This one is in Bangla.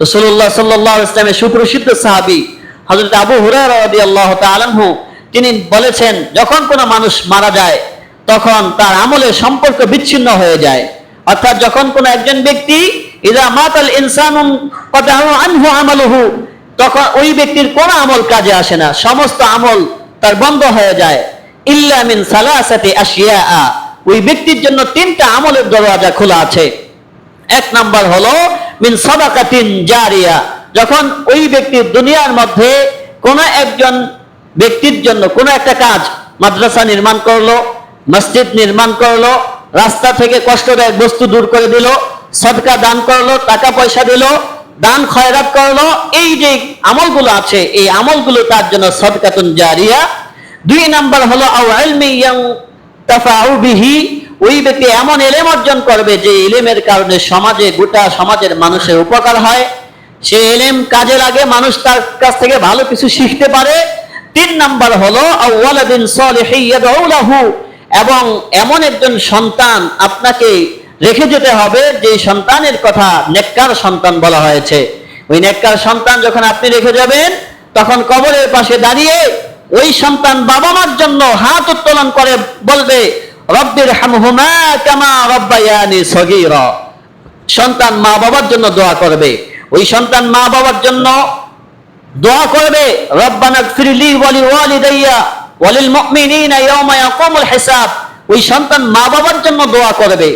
রাসূলুল্লাহ সাল্লাল্লাহু আলাইহি ওয়াসাল্লামের সুপ্রসিদ্ধ সাহাবী হযরত আবু হুরায়রা রাদিয়াল্লাহু তাআলা আনহু তিনি বলেছেন, যখন কোনো মানুষ মারা যায় তখন তার আমলের সম্পর্ক বিচ্ছিন্ন হয়ে যায়। অর্থাৎ যখন কোনো একজন ব্যক্তি ইযা মাতাল ইনসানু কাতাহু আনহু আমালুহু, তখন ওই ব্যক্তির কোনো আমল কাজে আসে না, সমস্ত আমল তার বন্ধ হয়ে যায়। ইল্লা মিন সালাসাতি আশিয়া, ওই ব্যক্তির জন্য তিনটা আমলের দরওয়াজা খোলা আছে। এক নাম্বার হলো মিন সাদাকাতিন জারিয়া, যখন ওই ব্যক্তির দুনিয়ার মধ্যে কোনো একজন ব্যক্তির জন্য কোনো একটা কাজ, মাদ্রাসা নির্মাণ করলো, মসজিদ নির্মাণ করলো, রাস্তা থেকে কষ্টদায়ক বস্তু দূর করে দিল, সদকা দান করলো, টাকা পয়সা দিল, দান খয়রাত করলো, এই যে আমলগুলো আছে এই আমলগুলো তার জন্য সদকাতুন জারিয়া। দুই নাম্বার হলো আও ইলমি ইয়ানতাফাউ বিহি, ওই ব্যক্তি এমন ইলম অর্জন করবে যে ইলমের কারণে সমাজে, গোটা সমাজের মানুষের উপকার হয়, সে ইলম কাজে লাগে, মানুষ তার কাছ থেকে ভালো কিছু শিখতে পারে। তিন নাম্বার হলো আও ওয়ালাদিন সালিহিন ইয়াদউ লাহু, এবং এমন একজন সন্তান আপনাকে রেখে যেতে হবে যে সন্তানের কথা নেককার সন্তান বলা হয়েছে। ওই নেককার সন্তান যখন আপনি রেখে যাবেন তখন কবরের পাশে দাঁড়িয়ে ওই সন্তান বাবা মার জন্য হাত উত্তোলন করে বলবে, রব্বির হামহুমা কামা রব্বায়ানি সগীরা। সন্তান মা বাবার জন্য দোয়া করবে, ওই সন্তান মা বাবার জন্য দোয়া করবে, রব্বানা গফিরলি ওয়া লিওয়ালিদাইয়া ওয়া লিল মুমিনিনা ইয়াওমা ইয়াকুমুল হিসাব। ওই সন্তান মা বাবার জন্য দোয়া করবে।